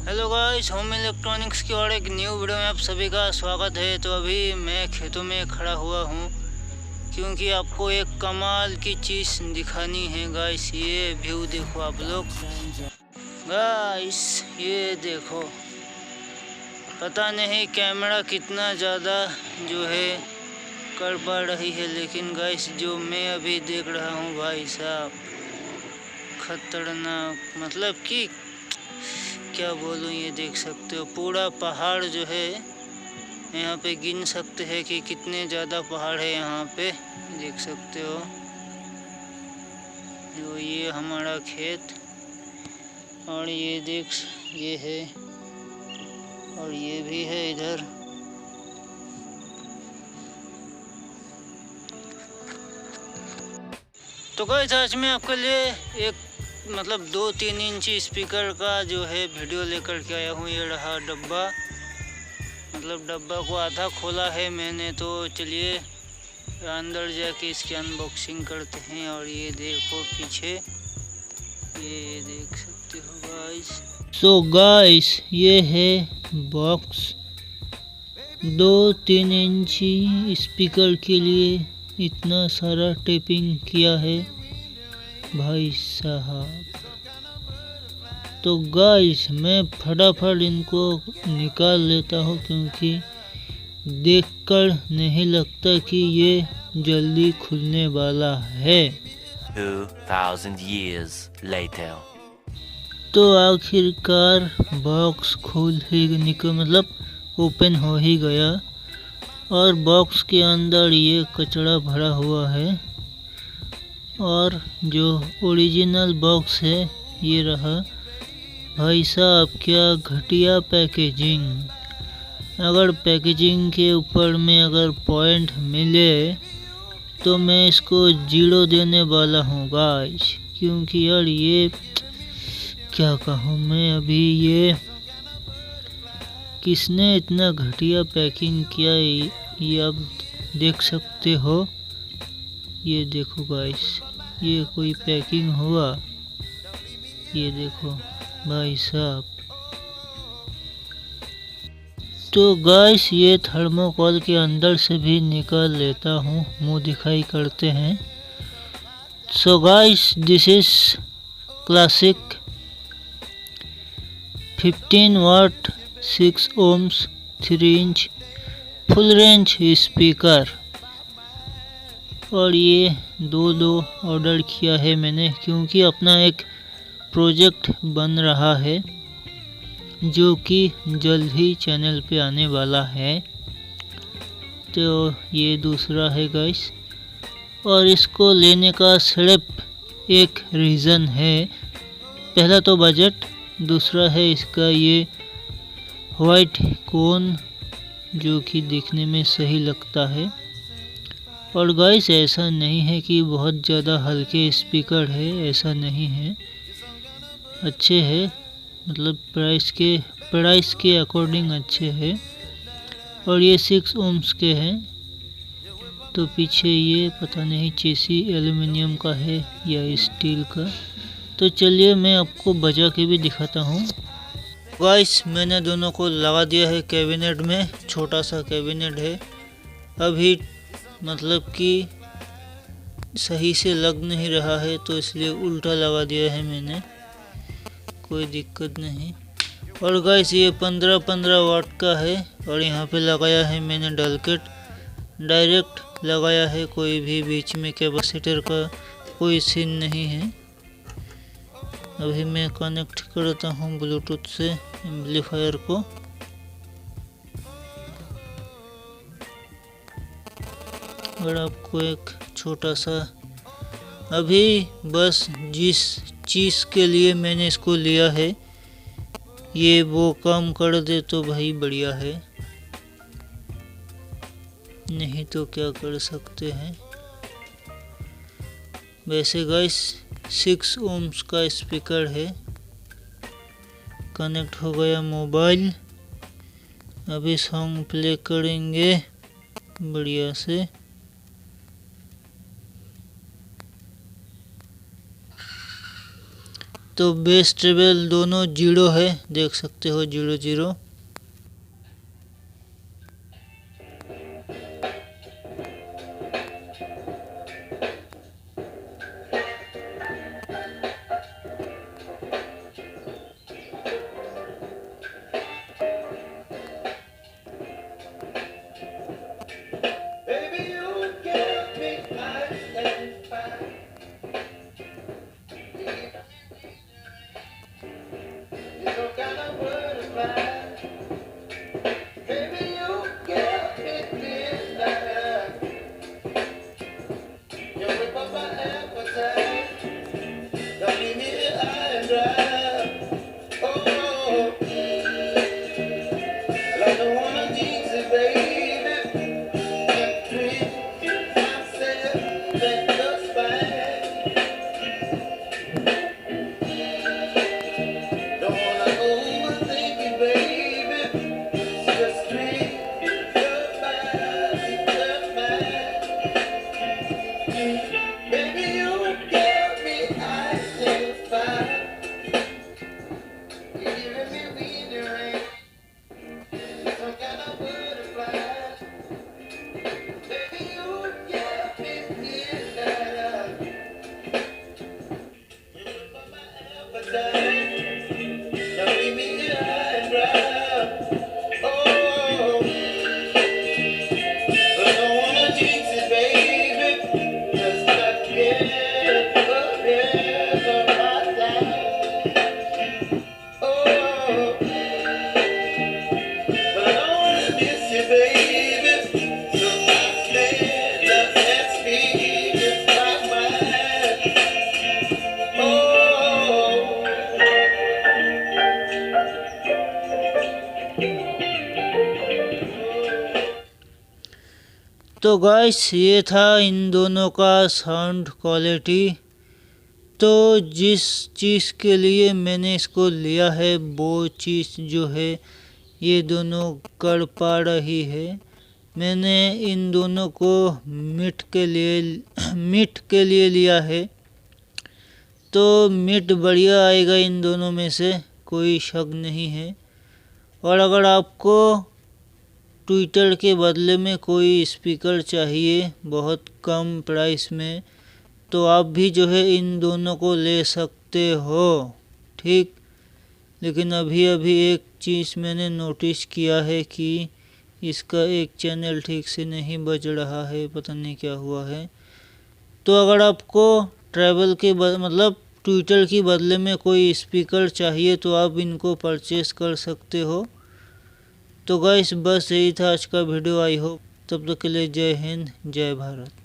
Hello guys, home electronics की और एक न्यू वीडियो में आप सभी का स्वागत है। तो अभी मैं खेतों में खड़ा हुआ हूँ क्योंकि आपको एक कमाल की चीज़ दिखानी है गाइस। ये व्यू देखो आप लोग गाइस, ये देखो। पता नहीं कैमरा कितना ज़्यादा जो है कर पा रही है, लेकिन गाइस जो मैं अभी देख रहा हूँ भाई साहब, खतरनाक। मतलब कि क्या बोलूँ, ये देख सकते हो पूरा पहाड़ जो है यहाँ पे, गिन सकते हैं कि कितने ज़्यादा पहाड़ है यहाँ पे, देख सकते हो। जो ये हमारा खेत, और ये देख, ये है, और ये भी है इधर। तो गाइस, आज मैं आपके लिए एक 2-3 इंची स्पीकर का जो है वीडियो लेकर के आया हूँ। ये रहा डब्बा, डब्बा को आधा खोला है मैंने। तो चलिए अंदर जाके इसकी अनबॉक्सिंग करते हैं। और ये देखो पीछे, ये देख सकते हो गाइस। सो गाइस, ये है बॉक्स। 2-3 इंची स्पीकर के लिए इतना सारा टेपिंग किया है भाई साहब। तो गाइस, मैं फटाफट इनको निकाल लेता हूँ क्योंकि देखकर नहीं लगता कि ये जल्दी खुलने वाला है। 2000 years later. तो आखिरकार बॉक्स खोल ही ओपन हो ही गया। और बॉक्स के अंदर ये कचरा भरा हुआ है। और जो ओरिजिनल बॉक्स है ये रहा। भाई साहब, क्या घटिया पैकेजिंग। अगर पैकेजिंग के ऊपर में अगर पॉइंट मिले तो मैं इसको 0 देने वाला हूँ गाइस। क्योंकि यार ये क्या कहूँ मैं अभी, ये किसने इतना घटिया पैकिंग किया ये आप देख सकते हो। ये देखो गाइस, ये कोई पैकिंग हुआ? ये देखो भाई साहब। तो गाइस, ये थर्मोकोल के अंदर से भी निकाल लेता हूँ, मुंह दिखाई करते हैं। So guys, this is classic 15 watt 6 ohms 3 inch full range speaker. और ये दो ऑर्डर किया है मैंने क्योंकि अपना एक प्रोजेक्ट बन रहा है जो कि जल्द ही चैनल पे आने वाला है। तो ये दूसरा है गाइस। और इसको लेने का सिर्फ एक रीज़न है। पहला तो बजट, दूसरा है इसका ये वाइट कोन जो कि दिखने में सही लगता है। और गाइस, ऐसा नहीं है कि बहुत ज़्यादा हल्के स्पीकर है, ऐसा नहीं है, अच्छे है। प्राइस के अकॉर्डिंग अच्छे है। और ये 6 ohms के हैं। तो पीछे ये पता नहीं चेसी एल्युमिनियम का है या स्टील का। तो चलिए मैं आपको बजा के भी दिखाता हूँ। गाइस, मैंने दोनों को लगा दिया है कैबिनेट में। छोटा सा कैबिनेट है, अभी कि सही से लग नहीं रहा है तो इसलिए उल्टा लगा दिया है मैंने, कोई दिक्कत नहीं। और गाइस, ये 15 वाट का है। और यहाँ पे लगाया है मैंने डलकेट, डायरेक्ट लगाया है, कोई भी बीच में कैपेसिटर का कोई सीन नहीं है। अभी मैं कनेक्ट करता हूँ ब्लूटूथ से एम्पलीफायर को। और आपको एक छोटा सा, अभी बस जिस चीज़ के लिए मैंने इसको लिया है ये वो काम कर दे तो भाई बढ़िया है, नहीं तो क्या कर सकते हैं। वैसे गाइस, 6 ohms का स्पीकर है। कनेक्ट हो गया मोबाइल। अभी सॉन्ग प्ले करेंगे बढ़िया से। तो बेस ट्रेवल दोनों 0 है, देख सकते हो 0 0। तो गाइस ये था इन दोनों का साउंड क्वालिटी। तो जिस चीज़ के लिए मैंने इसको लिया है वो चीज़ जो है ये दोनों कर पा रही है। मैंने इन दोनों को मिट के लिए लिया है, तो मिट बढ़िया आएगा इन दोनों में से, कोई शक नहीं है। और अगर आपको ट्विटर के बदले में कोई स्पीकर चाहिए बहुत कम प्राइस में, तो आप भी जो है इन दोनों को ले सकते हो, ठीक। लेकिन अभी एक चीज़ मैंने नोटिस किया है कि इसका एक चैनल ठीक से नहीं बज रहा है, पता नहीं क्या हुआ है। तो अगर आपको मतलब ट्विटर के बदले में कोई स्पीकर चाहिए तो आप इनको परचेस कर सकते हो। तो गाइस बस यही था आज का वीडियो। आई होप तब तक के लिए जय हिंद जय भारत।